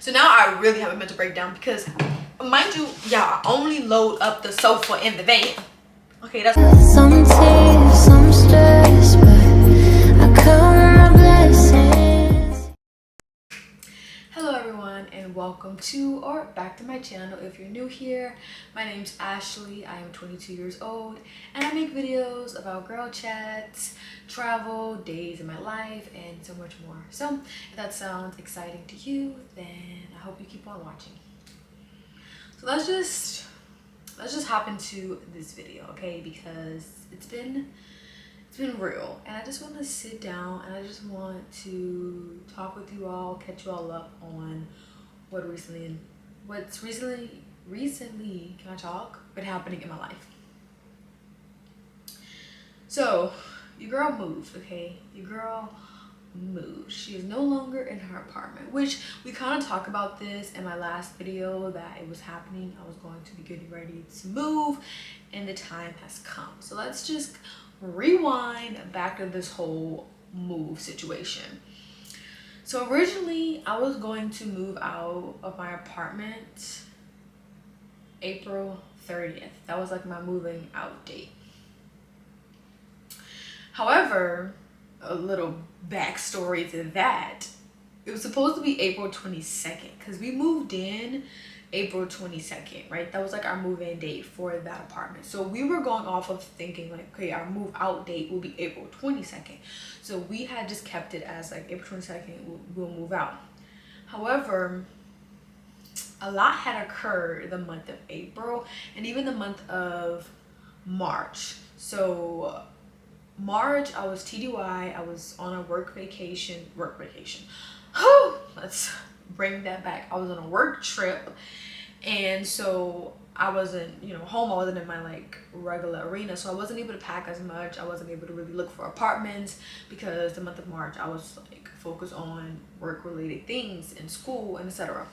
So now I really have a mental breakdown because, mind you, yeah, I only load up the sofa in the van. Okay, that's some tears, some stress, but I count my blessings. Hello everyone and welcome to or back to my channel. If you're new here, my name's Ashley. I am 22 years old and I make videos about girl chats, travel, days in my life, and so much more. So if that sounds exciting to you, then I hope you keep on watching. So let's just hop into this video, okay? Because it's been real and I just want to sit down and I just want to talk with you all, catch you all up on what's recently can I talk, been happening in my life. So your girl moved, okay? Your girl moved. She is no longer in her apartment, which we kind of talked about this in my last video, that it was happening. I was going to be getting ready to move and the time has come. So let's just rewind back to this whole move situation. So originally I was going to move out of my apartment April 30th. That was like my moving out date. However, a little backstory to that, it was supposed to be April 22nd because we moved in April 22nd, right? That was like our move-in date for that apartment. So we were going off of thinking like, okay, our move out date will be April 22nd. So we had just kept it as like April 22nd, we'll move out. However, a lot had occurred the month of April and even the month of March. So March, I was TDY, I was on a work vacation. Whew, let's bring that back. I was on a work trip, and so I wasn't, home. I wasn't in my like regular arena, so I wasn't able to pack as much. I wasn't able to really look for apartments because the month of March I was like focused on work related things in school and etc.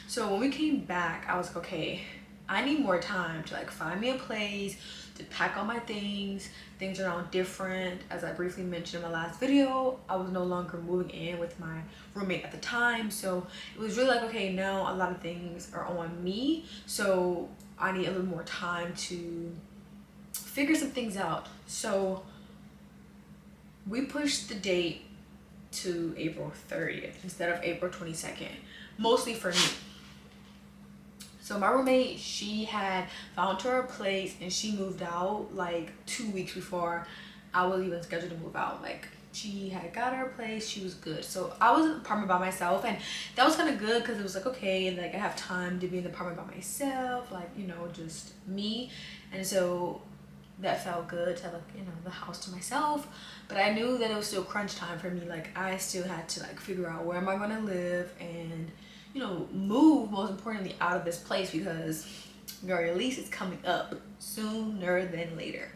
So when we came back, I was like, okay, I need more time to like find me a place to pack all my things. Things are now different. As I briefly mentioned in my last video, I was no longer moving in with my roommate at the time. So it was really like, okay, now a lot of things are on me. So I need a little more time to figure some things out. So we pushed the date to April 30th instead of April 22nd, mostly for me. So my roommate, she had found her a place and she moved out like 2 weeks before I was even scheduled to move out. Like she had got her place, she was good. So I was in the apartment by myself and that was kind of good because it was like, okay, and like I have time to be in the apartment by myself, like, just me. And so that felt good to have like, the house to myself. But I knew that it was still crunch time for me. Like I still had to like figure out where am I gonna live and move, most importantly, out of this place because your lease is coming up sooner than later.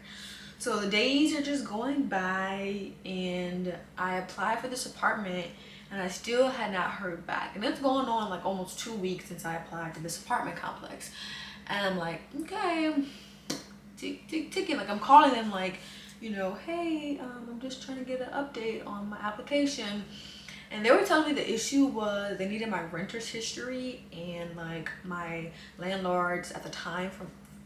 So the days are just going by and I applied for this apartment and I still had not heard back. And it's going on like almost 2 weeks since I applied to this apartment complex. And I'm like, okay, ticking. Like I'm calling them like, hey, I'm just trying to get an update on my application. And they were telling me the issue was they needed my renter's history and like my landlords at the time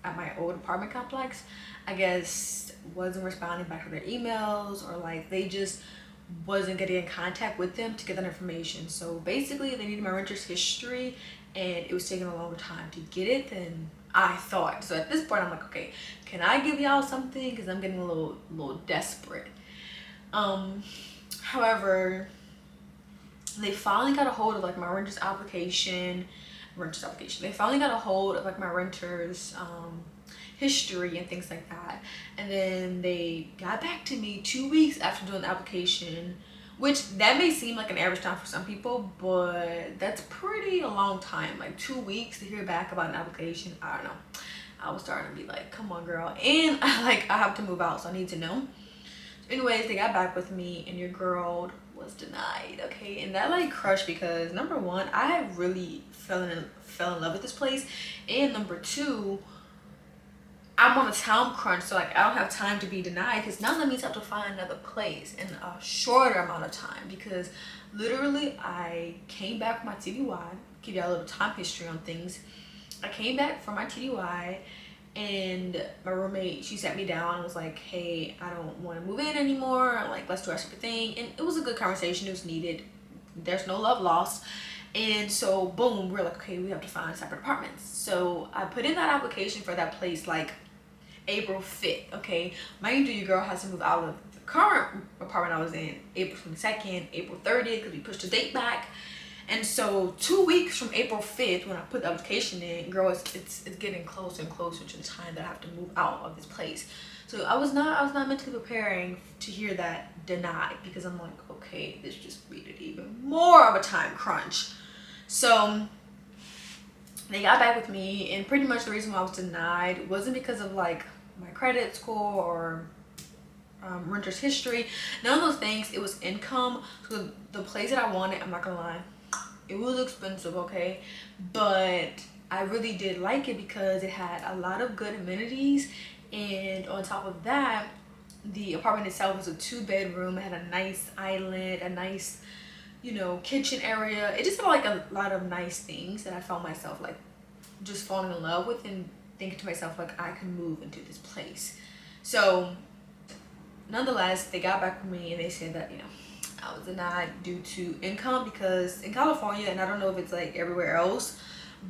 at my old apartment complex, I guess, wasn't responding back to their emails, or like they just wasn't getting in contact with them to get that information. So basically they needed my renter's history and it was taking a longer time to get it than I thought. So at this point I'm like, okay, can I give y'all something? Because I'm getting a little desperate. However, they finally got a hold of like my renter's application. They finally got a hold of like my renter's history and things like that. And then they got back to me 2 weeks after doing the application, which that may seem like an average time for some people, but that's pretty a long time. Like 2 weeks to hear back about an application. I don't know. I was starting to be like, come on girl. And I have to move out, so I need to know. Anyways, they got back with me and your girl was denied, okay? And that like crushed because number one, I really fell in love with this place, and number two, I'm on a time crunch, so like I don't have time to be denied, because now that means I have to find another place in a shorter amount of time, because literally I came back from my TDY. Give y'all a little time history on things. I came back from my TDY, and my roommate, she sat me down and was like, hey, I don't want to move in anymore, like let's do our separate thing. And it was a good conversation, it was needed, there's no love lost. And so boom, we're like, okay, we have to find separate apartments. So I put in that application for that place like April 5th. Okay, mind you, your girl has to move out of the current apartment I was in April 22nd, April 30th, because we pushed the date back. And so 2 weeks from April 5th, when I put the application in, girl, it's getting closer and closer to the time that I have to move out of this place. So I was not mentally preparing to hear that denied, because I'm like, okay, this just made it even more of a time crunch. So they got back with me, and pretty much the reason why I was denied wasn't because of like my credit score or renter's history, none of those things. It was income. So the place that I wanted, I'm not gonna lie, it was expensive, okay, but I really did like it because it had a lot of good amenities. And on top of that, the apartment itself was a 2-bedroom. It had a nice island, a nice, you know, kitchen area. It just had like a lot of nice things that I found myself like just falling in love with, and thinking to myself like I can move into this place. So nonetheless, they got back with me and they said that, you know, I was denied due to income, because in California, and I don't know if it's like everywhere else,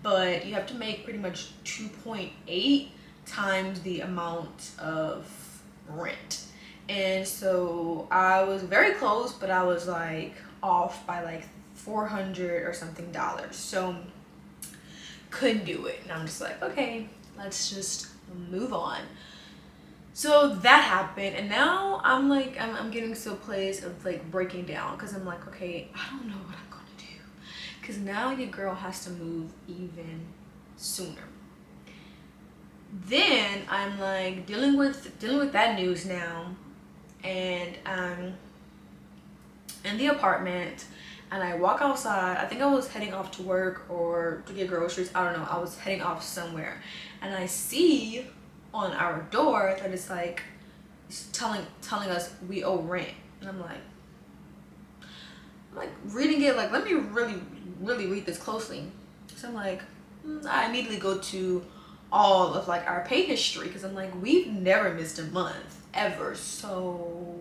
but you have to make pretty much 2.8 times the amount of rent. And so I was very close, but I was like off by like $400 or something dollars. So couldn't do it. And I'm just like, okay, let's just move on. So that happened, and now I'm like, I'm getting to a place of like breaking down, because I'm like, okay, I don't know what I'm gonna do, because now your girl has to move even sooner. Then I'm like dealing with that news now, and I'm in the apartment, and I walk outside. I think I was heading off to work or to get groceries, I don't know, I was heading off somewhere, and I see on our door that it's like telling us we owe rent. And I'm like reading it, like let me really read this closely. So I'm like, I immediately go to all of like our pay history, because I'm like, we've never missed a month ever, so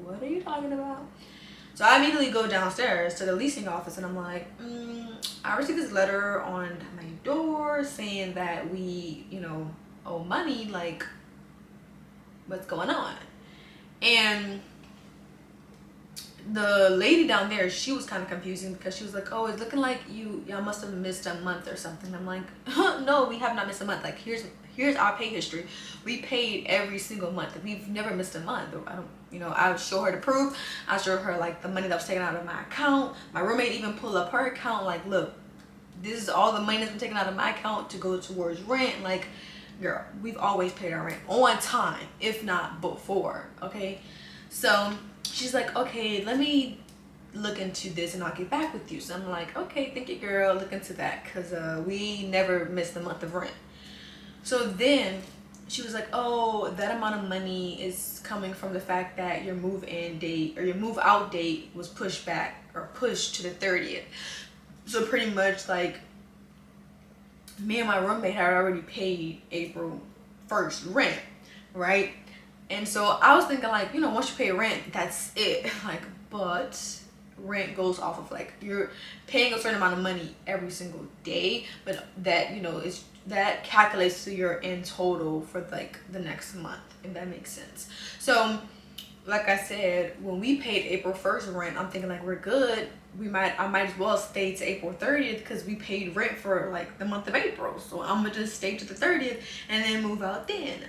what are you talking about? So I immediately go downstairs to the leasing office, and I'm like, I received this letter on my door saying that we, you know, owe money, like what's going on? And the lady down there, she was kind of confusing, because she was like, oh, it's looking like y'all must have missed a month or something. I'm like, no, we have not missed a month. Like here's our pay history. We paid every single month. We've never missed a month. I don't, you know, I show her the proof. I show her like the money that was taken out of my account. My roommate even pulled up her account, like, look, this is all the money that's been taken out of my account to go towards rent. Like, girl, we've always paid our rent on time, if not before, okay? So she's like, okay, let me look into this and I'll get back with you. So I'm like, okay, thank you, girl, look into that, because we never missed a month of rent. So then she was like, oh, that amount of money is coming from the fact that your move-in date or your move-out date was pushed back or pushed to the 30th. So pretty much like me and my roommate had already paid April 1st rent, right? And so I was thinking like, you know, once you pay rent, that's it. Like, but rent goes off of like, you're paying a certain amount of money every single day, but that, you know, is that calculates to your in total for like the next month, if that makes sense. So like I said, when we paid April 1st rent, I'm thinking like, we're good. I might as well stay to April 30th, because we paid rent for like the month of April. So I'm gonna just stay to the 30th and then move out then.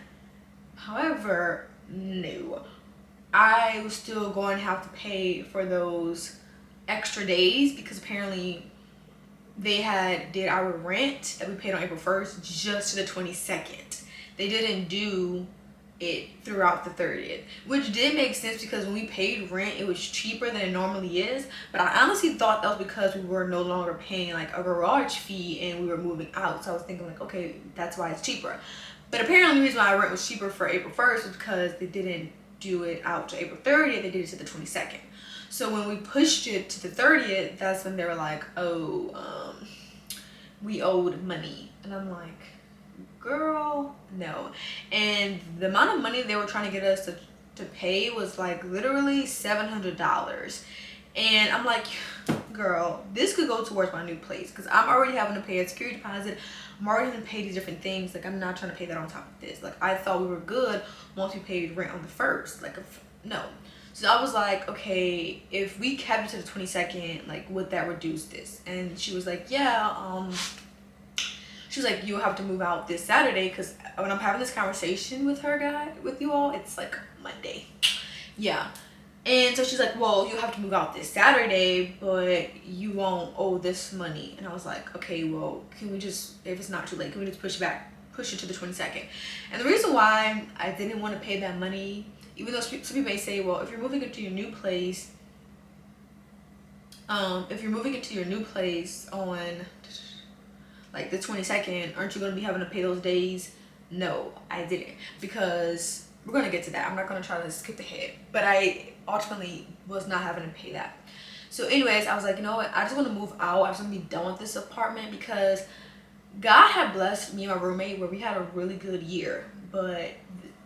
However, no, I was still going to have to pay for those extra days, because apparently they did our rent that we paid on April 1st just to the 22nd. They didn't do it throughout the 30th, which did make sense, because when we paid rent, it was cheaper than it normally is. But I honestly thought that was because we were no longer paying like a garage fee and we were moving out. So I was thinking like, okay, that's why it's cheaper. But apparently the reason why rent was cheaper for April 1st was because they didn't do it out to April 30th, they did it to the 22nd. So when we pushed it to the 30th, that's when they were like, oh, we owed money. And I'm like, girl, no. And the amount of money they were trying to get us to pay was like literally $700. And I'm like, girl, this could go towards my new place, because I'm already having to pay a security deposit. I'm already having to pay these different things. Like, I'm not trying to pay that on top of this. Like, I thought we were good once we paid rent on the 1st. Like, no. So I was like, okay, if we kept it to the 22nd, like, would that reduce this? And she was like, yeah, she was like, you'll have to move out this Saturday, because when I'm having this conversation with you all, it's like Monday. Yeah. And so she's like, well, you have to move out this Saturday, but you won't owe this money. And I was like, okay, well, can we just, if it's not too late, can we just push it to the 22nd? And the reason why I didn't want to pay that money, even though some people may say, well, if you're moving into your new place, on like the 22nd, aren't you going to be having to pay those days? No, I didn't, because we're going to get to that. I'm not going to try to skip ahead, but I ultimately was not having to pay that. So anyways, I was like, you know what, I just want to move out. I just want to be done with this apartment, because God had blessed me and my roommate where we had a really good year, but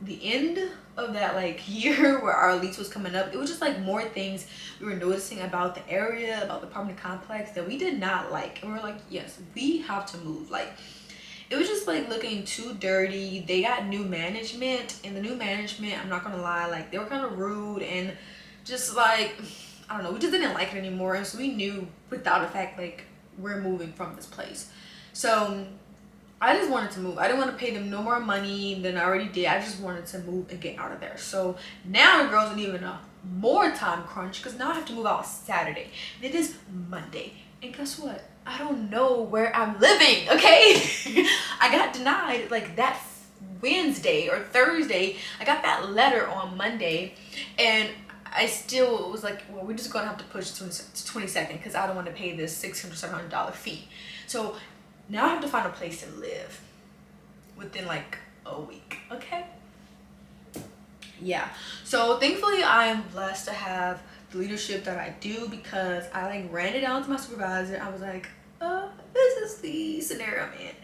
the end of that like year where our lease was coming up, it was just like more things we were noticing about the area, about the apartment complex, that we did not like. And we were like, yes, we have to move. Like, it was just like looking too dirty. They got new management, and the new management, I'm not gonna lie, like, they were kind of rude and just like, I don't know, we just didn't like it anymore. And so we knew without a fact, like, we're moving from this place. So I just wanted to move. I didn't want to pay them no more money than I already did. I just wanted to move and get out of there. So now the girls are even a more time crunch, because now I have to move out Saturday. And it is Monday. And guess what? I don't know where I'm living, okay? I got denied like that Wednesday or Thursday. I got that letter on Monday, and I still was like, well, we're just gonna have to push it to 22nd, because I don't want to pay this $600, $700 fee. So now I have to find a place to live within like a week, okay? Yeah, so thankfully I am blessed to have the leadership that I do, because I like ran it down to my supervisor. I was like, this is the scenario I'm in,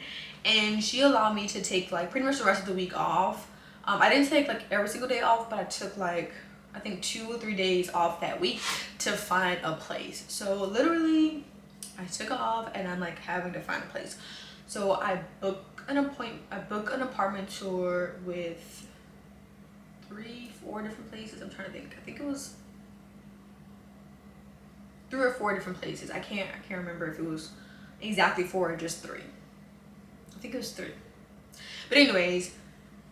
and she allowed me to take like pretty much the rest of the week off. I didn't take like every single day off, but I took like, I think 2 or 3 days off that week to find a place. So literally I took off and I'm like having to find a place. So I booked an apartment tour with 3-4 different places. I'm trying to think. I think it was 3 or 4 different places. I can't remember if it was exactly 4 or just 3. I think it was 3. But anyways,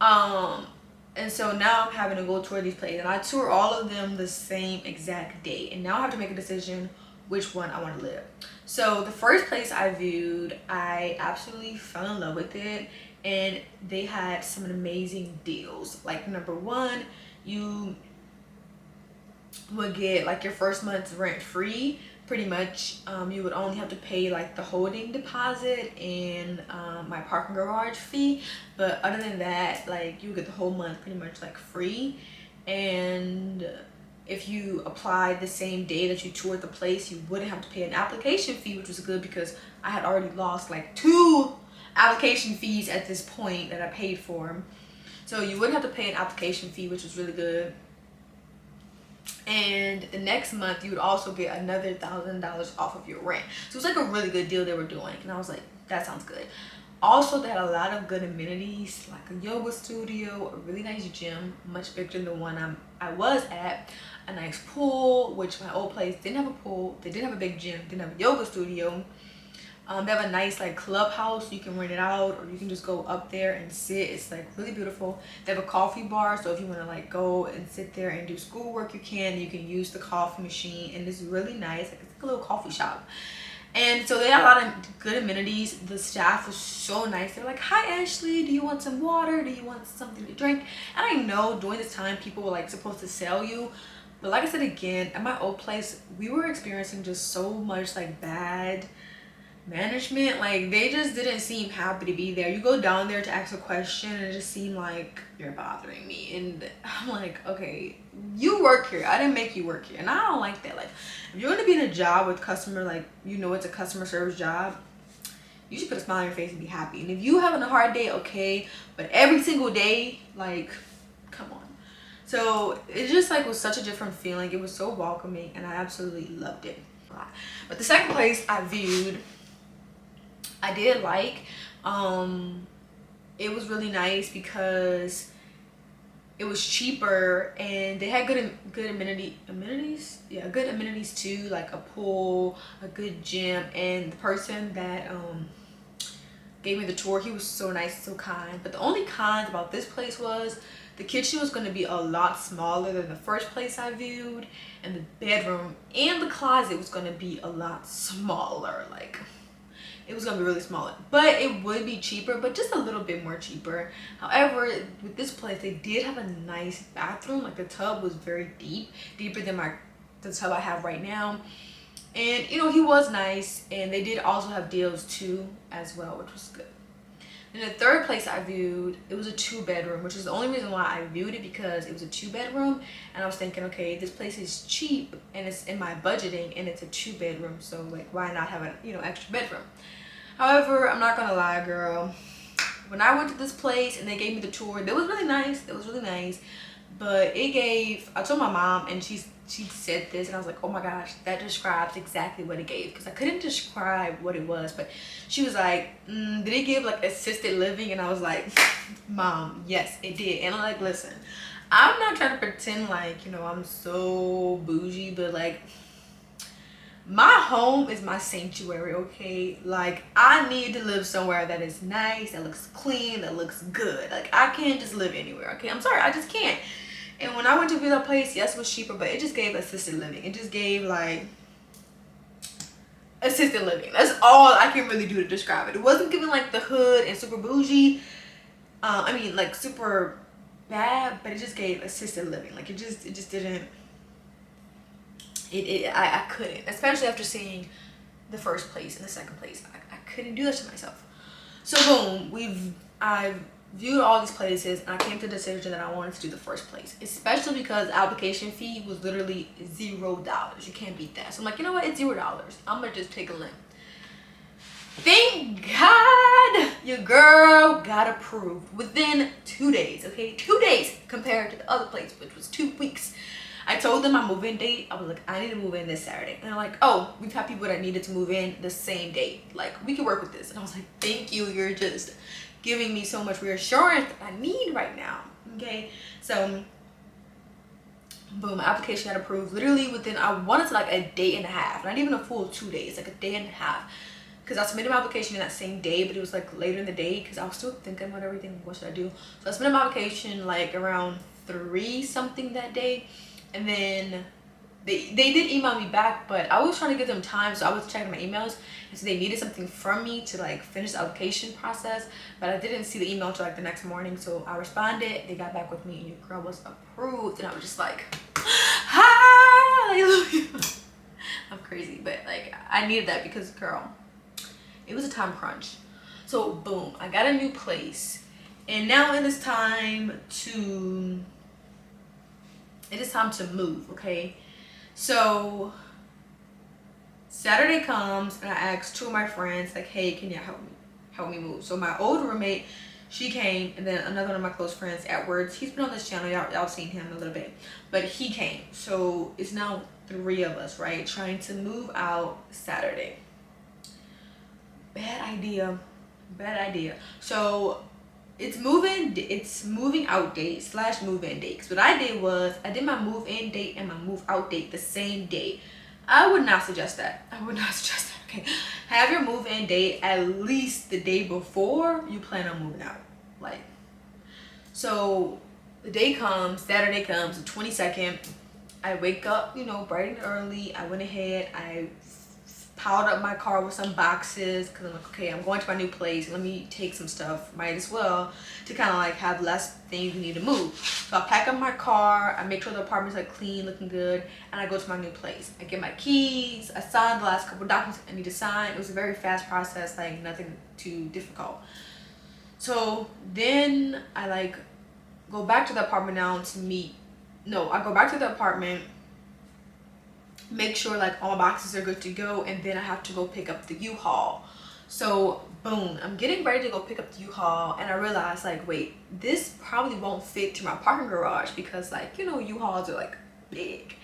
and so now I'm having to go tour these places, and I tour all of them the same exact day, and now I have to make a decision which one I want to live. So the first place I viewed, I absolutely fell in love with it, and they had some amazing deals. Like, number one, you would get like your first month's rent free, pretty much. You would only have to pay like the holding deposit and my parking garage fee, but other than that, like, you get the whole month pretty much like free. And if you applied the same day that you toured the place, you wouldn't have to pay an application fee, which was good, because I had already lost like 2 application fees at this point that I paid for. So you wouldn't have to pay an application fee, which was really good. And the next month you would also get another $1,000 off of your rent. So it was like a really good deal they were doing, and I was like, that sounds good. Also, they had a lot of good amenities, like a yoga studio, a really nice gym, much bigger than the one I was at, a nice pool, which my old place didn't have a pool. They didn't have a big gym, didn't have a yoga studio. They have a nice like clubhouse. You can rent it out, or you can just go up there and sit. It's like really beautiful. They have a coffee bar, so if you want to like go and sit there and do schoolwork, you can. You can use the coffee machine, and it's really nice. Like, it's like a little coffee shop. And so they had a lot of good amenities. The staff was so nice. They're like, hi Ashley, do you want some water? Do you want something to drink? And I know during this time people were like supposed to sell you, but like I said again, at my old place we were experiencing just so much like bad management, like they just didn't seem happy to be there. You go down there to ask a question and it just seemed like you're bothering me, and I'm like, okay, you work here, I didn't make you work here. And I don't like that. Like, if you're going to be in a job with customer, like, you know, it's a customer service job, you should put a smile on your face and be happy. And if you having a hard day, okay, but every single day, like, come on. So it just like was such a different feeling. It was so welcoming and I absolutely loved it. But the second place I viewed, I did like. It was really nice because it was cheaper and they had good amenities. Yeah, good amenities too, like a pool, a good gym. And the person that gave me the tour, he was so nice, so kind. But the only cons about this place was the kitchen was going to be a lot smaller than the first place I viewed, and the bedroom and the closet was going to be a lot smaller. Like, it was going to be really small, but it would be cheaper, but just a little bit more cheaper. However, with this place, they did have a nice bathroom. Like, the tub was very deep, deeper than the tub I have right now. And, you know, he was nice, and they did also have deals too as well, which was good. And the third place I viewed, it was a 2-bedroom, which is the only reason why I viewed it, because it was a 2-bedroom, and I was thinking, okay, this place is cheap and it's in my budgeting and it's a 2-bedroom, so like, why not have an, you know, extra bedroom? However, I'm not gonna lie, girl, when I went to this place and they gave me the tour, it was really nice. It was really nice, but I told my mom, and she said this, and I was like, oh my gosh, that describes exactly what it gave, because I couldn't describe what it was. But she was like, did it give like assisted living? And I was like, Mom, yes, it did. And I'm like, listen, I'm not trying to pretend like, you know, I'm so bougie, but like, my home is my sanctuary, okay? Like, I need to live somewhere that is nice, that looks clean, that looks good. Like, I can't just live anywhere, okay? I'm sorry, I just can't. And when I went to view that place, yes, it was cheaper, but it just gave assisted living. It just gave, like, assisted living. That's all I can really do to describe it. It wasn't giving, like, the hood and super bougie. I mean, like, super bad, but it just gave assisted living. Like, it just didn't... I couldn't, especially after seeing the first place and the second place. I couldn't do that to myself. So boom, I've viewed all these places, and I came to the decision that I wanted to do the first place, especially because the application fee was literally $0. You can't beat that. So I'm like, you know what, it's $0. I'm gonna just take a limb. Thank God your girl got approved within 2 days, okay? 2 days compared to the other place, which was 2 weeks. I told them my move-in date. I was like, I need to move in this Saturday. And they're like, oh, we've had people that needed to move in the same day. Like, we can work with this. And I was like, thank you. You're just giving me so much reassurance that I need right now. Okay? So, boom, my application got approved literally within, I wanted to like a day and a half. Not even a full 2 days, like a day and a half. Because I submitted my application in that same day, but it was like later in the day because I was still thinking about everything. What should I do? So I submitted my application like around 3 something that day. And then they did email me back, but I was trying to give them time, so I was checking my emails, and so they needed something from me to like finish the application process, but I didn't see the email until like the next morning. So I responded, they got back with me, and your girl was approved, and I was just like, hallelujah. I'm crazy, but like, I needed that because, girl, it was a time crunch. So boom, I got a new place, and now it is time to move, okay? So Saturday comes, and I asked 2 of my friends, like, hey, can you help me move? So my old roommate, she came, and then another one of my close friends, Edwards, he's been on this channel, y'all seen him a little bit, but he came. So it's now 3 of us, right, trying to move out Saturday. Bad idea. So it's moving out date / move-in date. So what I did was I did my move-in date and my move-out date the same day. I would not suggest that. Okay, have your move-in date at least the day before you plan on moving out. Like, so the day comes, Saturday comes, the 22nd. I wake up, you know, bright and early. I went ahead, I piled up my car with some boxes because I'm like, okay, I'm going to my new place. Let me take some stuff. Might as well to kind of like have less things we need to move. So I pack up my car. I make sure the apartment's like clean, looking good, and I go to my new place. I get my keys. I signed the last couple documents I need to sign. It was a very fast process, like nothing too difficult. So then I like go back to the apartment now to meet. No, I go back to the apartment, make sure like all my boxes are good to go, and then I have to go pick up the U-Haul. So boom, I'm getting ready to go pick up the U-Haul, and I realize like, wait, this probably won't fit to my parking garage because like, you know, U-Hauls are like big.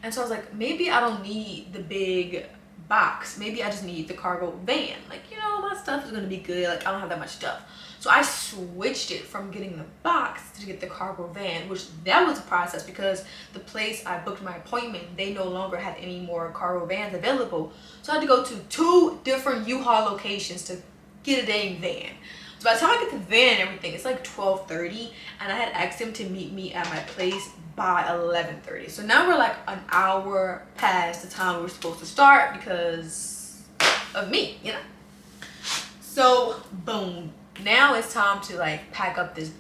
And so I was like, maybe I don't need the big box. Maybe I just need the cargo van. Like, you know, my stuff is gonna be good. Like, I don't have that much stuff. So I switched it from getting the box to get the cargo van, which that was a process because the place I booked my appointment, they no longer had any more cargo vans available. So I had to go to 2 different U-Haul locations to get a dang van. So by the time I get the van and everything, it's like 12:30, and I had asked him to meet me at my place by 11:30. So now we're like an hour past the time we were supposed to start because of me, you know? So boom. Now it's time to like pack up this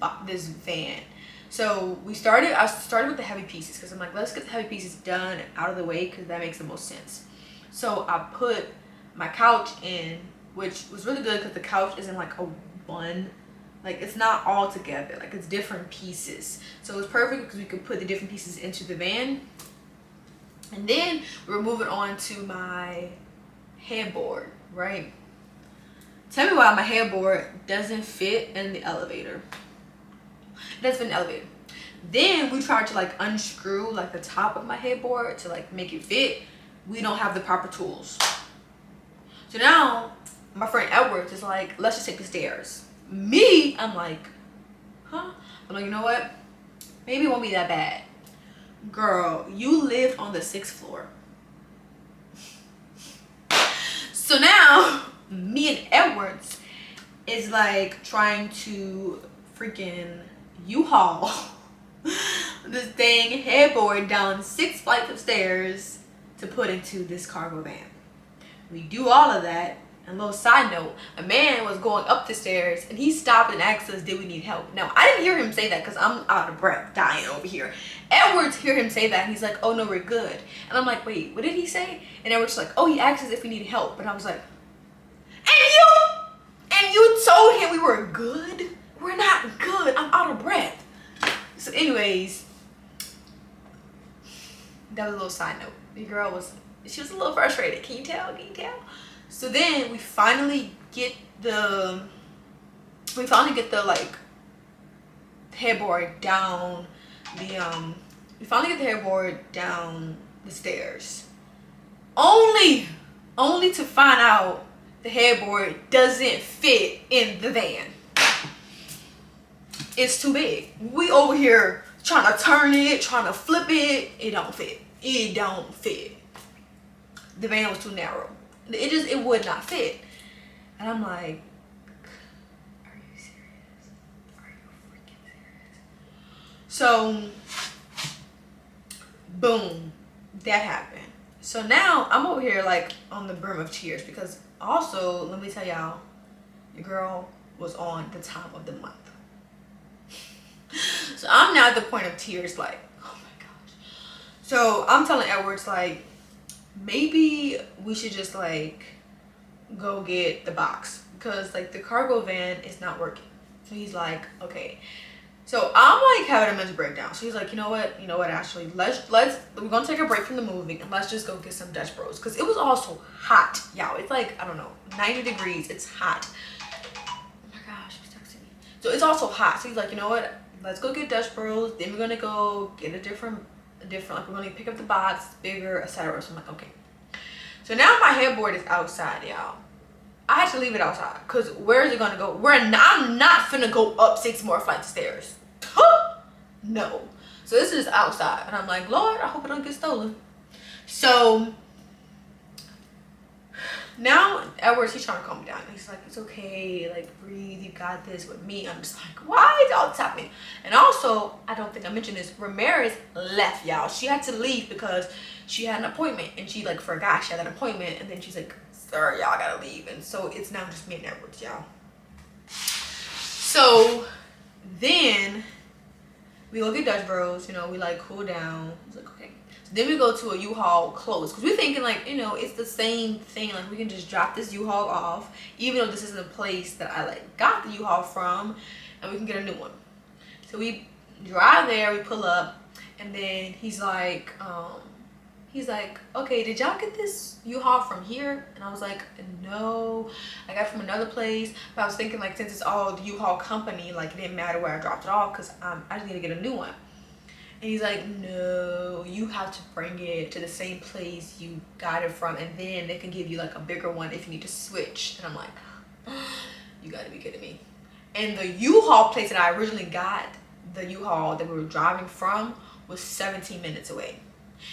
van. So I started with the heavy pieces because I'm like, let's get the heavy pieces done and out of the way because that makes the most sense. So I put my couch in, which was really good because the couch isn't like a one, like it's not all together, like it's different pieces. So it was perfect because we could put the different pieces into the van. And then we're moving on to my headboard, right? Tell me why my headboard doesn't fit in the elevator. It doesn't fit in the elevator. Then we tried to like unscrew like the top of my headboard to like make it fit. We don't have the proper tools. So now my friend Edwards is like, let's just take the stairs. Me, I'm like, huh? I'm like, you know what? Maybe it won't be that bad. Girl, you live on the 6th floor. So now me and Edwards is like trying to freaking U-Haul this dang headboard down 6 flights of stairs to put into this cargo van. We do all of that, and a little side note, a man was going up the stairs and he stopped and asked us, did we need help? Now I didn't hear him say that because I'm out of breath dying over here. Edwards hear him say that and he's like, oh no, we're good. And I'm like, wait, what did he say? And Edwards like, oh, he asked us if we needed help. And I was like, and you told him we were good? We're not good. I'm out of breath. So anyways, that was a little side note. The girl was, she was a little frustrated. Can you tell? Can you tell? So then we finally get the like headboard down the stairs. Only to find out the headboard doesn't fit in the van. It's too big. We over here trying to turn it, trying to flip it. It don't fit. It don't fit. The van was too narrow. It would not fit. And I'm like, are you serious? Are you freaking serious? So, boom, that happened. So now I'm over here like on the brim of tears because also, let me tell y'all, your girl was on the time of the month. So I'm now at the point of tears like, oh my gosh. So I'm telling Edwards like, maybe we should just like go get the box because like the cargo van is not working. So he's like, okay. So I'm like having a mental breakdown. So he's like, you know what, Ashley, we're gonna take a break from the movie and let's just go get some Dutch Bros. Because it was also hot, y'all. It's like, I don't know, 90 degrees. It's hot. Oh my gosh, he's texting me. So it's also hot. So he's like, you know what, let's go get Dutch Bros. Then we're gonna go get a different, like we're gonna pick up the box, bigger, etc. So I'm like, okay. So now my headboard is outside, y'all. I had to leave it outside because where is it gonna go? I'm not finna go up 6 more flights of stairs. No. So this is outside and I'm like, Lord, I hope it don't get stolen. So Now Edwards, he's trying to calm me down. He's like, it's okay, like breathe, you got this with me. I'm just like, why is all this happening? And also, I don't think I mentioned this, Ramirez left, y'all. She had to leave because she had an appointment and she like forgot she had an appointment, and then she's like, sir, y'all gotta leave. And so it's now just me and Edwards, y'all. So then we go get Dutch Bros, you know, we like cool down. It's like, okay. So then we go to a U-Haul close because we're thinking like, you know, it's the same thing. Like we can just drop this U-Haul off, even though this isn't a place that I like got the U-Haul from, and we can get a new one. So we drive there, we pull up, and then he's like, okay, did y'all get this U-Haul from here? And I was like, no, I got it from another place. But I was thinking like, since it's all the U-Haul company, like it didn't matter where I dropped it off because I just need to get a new one. And he's like, no, you have to bring it to the same place you got it from, and then they can give you like a bigger one if you need to switch. And I'm like, you gotta be kidding me. And the U-Haul place that I originally got the U-Haul that we were driving from was 17 minutes away.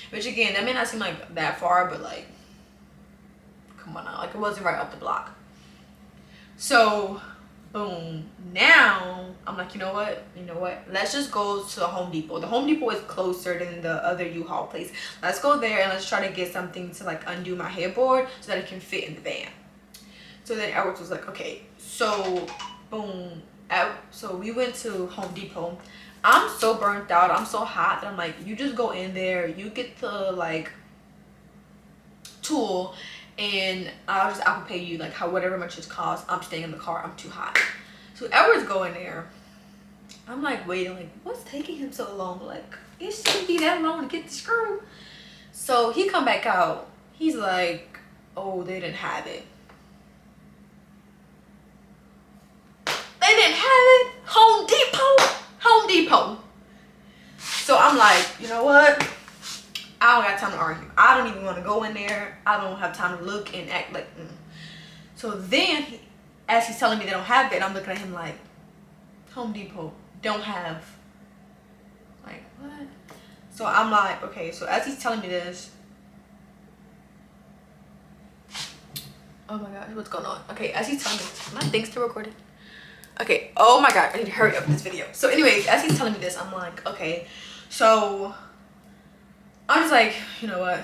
Which again, that may not seem like that far, but like, come on now, like it wasn't right up the block. So boom, now I'm like, you know what, let's just go to the Home Depot. The Home Depot is closer than the other U-Haul place. Let's go there and let's try to get something to like undo my headboard so that it can fit in the van. So then Edwards was like, okay. So boom, so we went to Home Depot. I'm so burnt out, I'm so hot that I'm like, you just go in there, you get the like tool, and I'll pay you like whatever much it costs. I'm staying in the car, I'm too hot. So Edwards go in there. I'm like waiting, like what's taking him so long? Like it shouldn't be that long to get the screw. So he come back out. He's like, oh, they didn't have it. They didn't have it. Home Depot. So I'm like, you know what? I don't got time to argue. I don't even want to go in there. I don't have time to look and act like. So then, as he's telling me they don't have it, I'm looking at him like, Home Depot don't have. Like what? So I'm like, okay. So as he's telling me this, oh my gosh, what's going on? Okay, as he's telling me, my thing's still recording. Okay, oh my god, I need to hurry up with this video. So anyways, as he's telling me this, I'm like, okay. So I'm just like, you know what,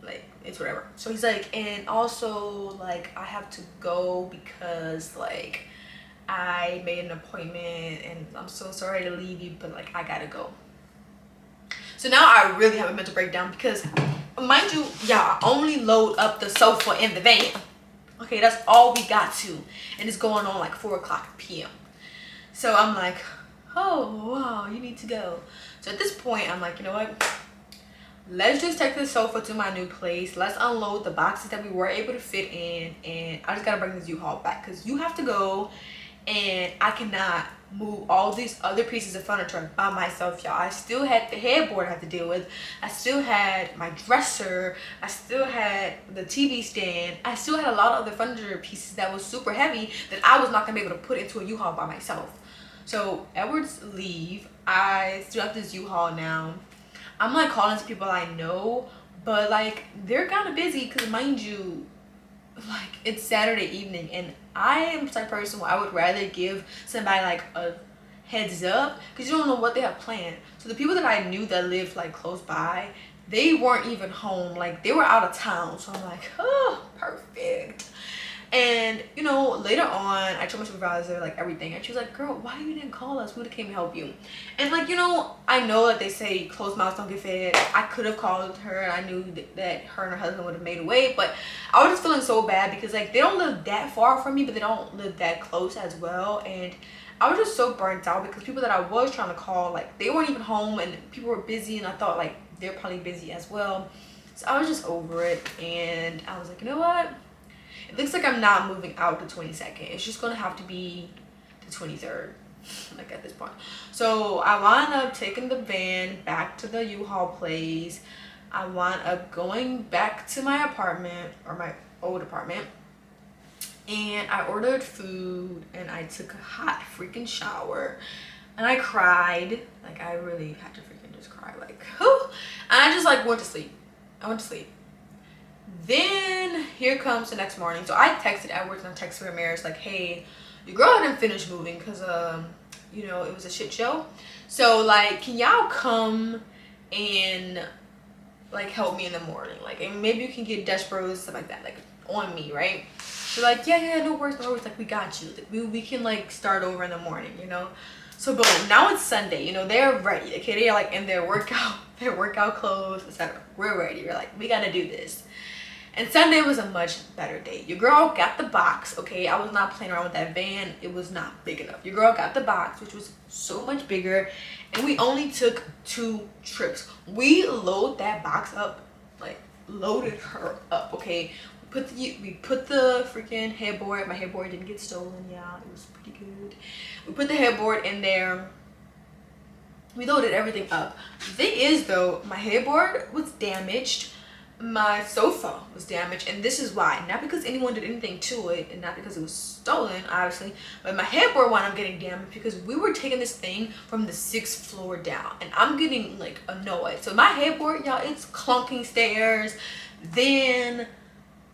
like it's whatever. So he's like, and also like I have to go because like I made an appointment and I'm so sorry to leave you, but like I gotta go. So now I really have a mental breakdown because mind you, yeah, I only load up the sofa in the van. Okay, that's all we got to, and it's going on like 4:00 p.m. So I'm like, oh wow, you need to go. So at this point, I'm like, you know what? Let's just take this sofa to my new place. Let's unload the boxes that we were able to fit in, and I just gotta bring this U-Haul back because you have to go, and I cannot move all these other pieces of furniture by myself, y'all. I still had the headboard I had to deal with. I still had my dresser. I still had the TV stand. I still had a lot of other furniture pieces that was super heavy that I was not gonna be able to put into a U-Haul by myself. So Edwards leave. I still have this U-Haul now. I'm like calling to people I know, but like they're kind of busy because mind you, like it's Saturday evening, and I am the type of person where I would rather give somebody like a heads up because you don't know what they have planned. So the people that I knew that lived like close by, they weren't even home, like they were out of town. So I'm like, oh, perfect. And you know, later on I told my supervisor like everything, and she was like, girl, why you didn't call us? We would have came to help you. And like, you know, I know that they say closed mouths don't get fed. I could have called her and I knew that her and her husband would have made a way, but I was just feeling so bad because like they don't live that far from me, but they don't live that close as well. And I was just so burnt out because people that I was trying to call, like they weren't even home and people were busy, and I thought like they're probably busy as well. So I was just over it, and I was like, you know what, it looks like I'm not moving out the 22nd. It's just gonna have to be the 23rd, like at this point. So I wound up taking the van back to the U-Haul place. I wound up going back to my apartment, or my old apartment, and I ordered food, and I took a hot freaking shower, and I cried. Like I really had to freaking just cry, like, whew. And I just like went to sleep. I went to sleep. Then here comes the next morning. So I texted Edwards and I texted Ramirez like, hey, your girl didn't finish moving because you know, it was a shit show. So like, can y'all come and like help me in the morning? Like, and maybe you can get Dutch Bros, stuff like that, like on me, right? So like, yeah, no worries, no worries. Like, we got you. We can like start over in the morning, you know? So boom, now it's Sunday, you know, they're ready. Okay, they're like in their workout clothes, etc. We're ready. We're like, we gotta do this. And Sunday was a much better day. Your girl got the box, okay? I was not playing around with that van. It was not big enough. Your girl got the box, which was so much bigger. And we only took 2 trips. We load that box up, like loaded her up, okay? We put the freaking headboard. My headboard didn't get stolen, yeah. It was pretty good. We put the headboard in there. We loaded everything up. The thing is though, my headboard was damaged. My sofa was damaged, and this is why. Not because anyone did anything to it, and not because it was stolen, obviously, but my headboard wound up getting damaged because we were taking this thing from the 6th floor down, and I'm getting like annoyed. So my headboard, y'all, it's clunking stairs. Then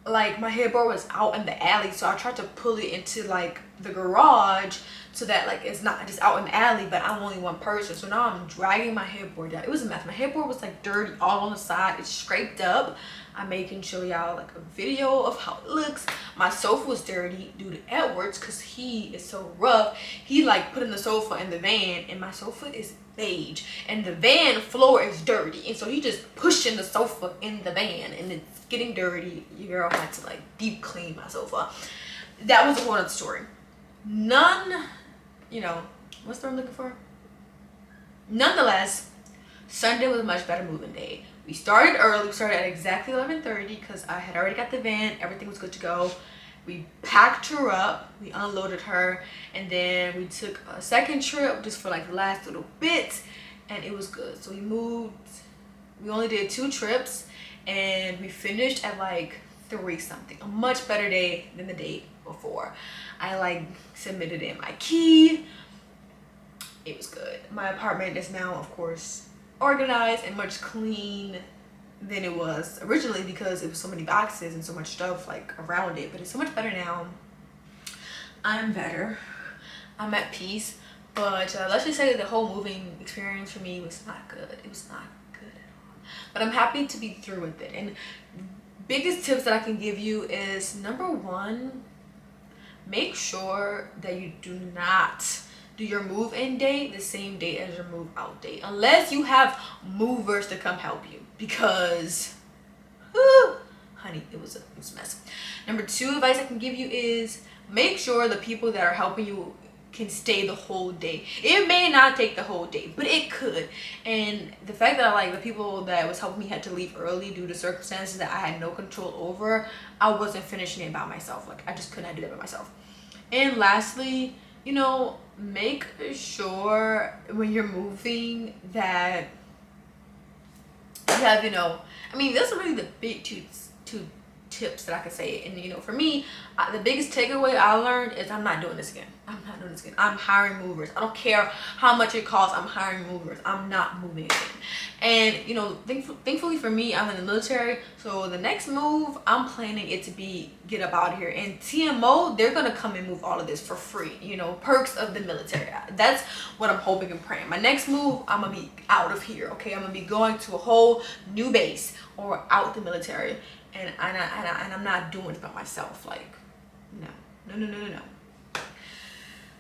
like my headboard was out in the alley, so I tried to pull it into like the garage so that like it's not just out in the alley, but I'm only one person. So now I'm dragging my headboard down. It was a mess. My headboard was like dirty all on the side. It's scraped up. I may can show y'all like a video of how it looks. My sofa was dirty due to Edwards because he is so rough. He like put in the sofa in the van, and my sofa is beige and the van floor is dirty, and so he just pushing the sofa in the van and it's getting dirty. Your girl had to like deep clean my sofa. That was a whole other story. You know, what's the word I'm looking for? Nonetheless, Sunday was a much better moving day. We started early. We started at exactly 11:30 because I had already got the van. Everything was good to go. We packed her up. We unloaded her. And then we took a second trip just for like the last little bit. And it was good. So we moved. We only did 2 trips. And we finished at like 3 something. A much better day than the day before. I like submitted in my key. It was good. My apartment is now, of course, organized and much clean than it was originally because it was so many boxes and so much stuff like around it. But it's so much better now. I'm better. I'm at peace. But let's just say that the whole moving experience for me was not good. It was not good at all. But I'm happy to be through with it. And biggest tips that I can give you is, number 1, make sure that you do not do your move-in date the same date as your move-out date, unless you have movers to come help you, because honey, it was a mess. Number 2 advice I can give you is make sure the people that are helping you can stay the whole day. It may not take the whole day, but it could. And the fact that like the people that was helping me had to leave early due to circumstances that I had no control over, I wasn't finishing it by myself. Like I just could not do that by myself. And lastly, you know, make sure when you're moving that you have, you know, I mean, those are really the big two tips that I could say. And you know, for me, the biggest takeaway I learned is I'm not doing this again. I'm not doing this again. I'm hiring movers. I don't care how much it costs. I'm hiring movers. I'm not moving again. And you know, thankfully for me, I'm in the military, so the next move I'm planning it to be get up out of here. And TMO, they're gonna come and move all of this for free. You know, perks of the military. That's what I'm hoping and praying. My next move, I'm gonna be out of here. Okay, I'm gonna be going to a whole new base or out the military. And I'm not doing it by myself. Like, no.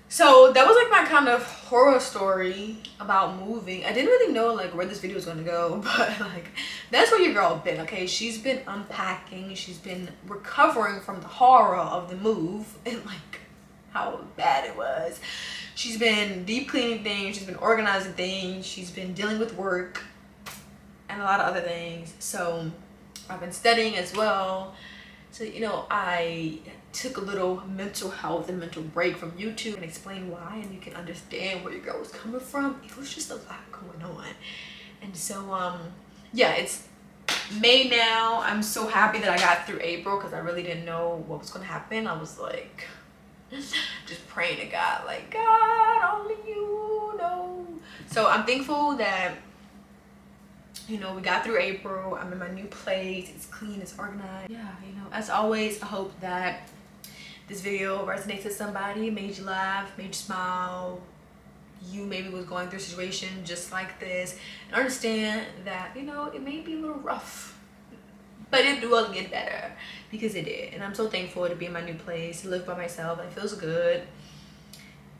So that was like my kind of horror story about moving. I didn't really know like where this video was gonna go, but like that's where your girl been. Okay, she's been unpacking. She's been recovering from the horror of the move and like how bad it was. She's been deep cleaning things. She's been organizing things. She's been dealing with work and a lot of other things. So I've been studying as well. So, you know, I took a little mental health and mental break from YouTube and explain why, and you can understand where your girl was coming from. It was just a lot going on. And so, yeah, it's May now. I'm so happy that I got through April because I really didn't know what was going to happen. I was like, just praying to God, like, God, only you know. So I'm thankful that You know, we got through April. I'm in my new place. It's clean, it's organized. Yeah, you know, as always, I hope that this video resonates with somebody, made you laugh, made you smile. You maybe was going through a situation just like this, and understand that, you know, it may be a little rough, but it will get better, because it did. And I'm so thankful to be in my new place, to live by myself. It feels good.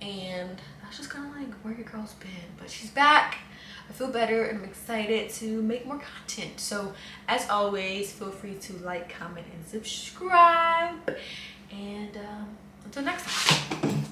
And that's just kind of like where your girl's been, but she's back. I feel better and I'm excited to make more content. So as always, feel free to like, comment, and subscribe. And until next time.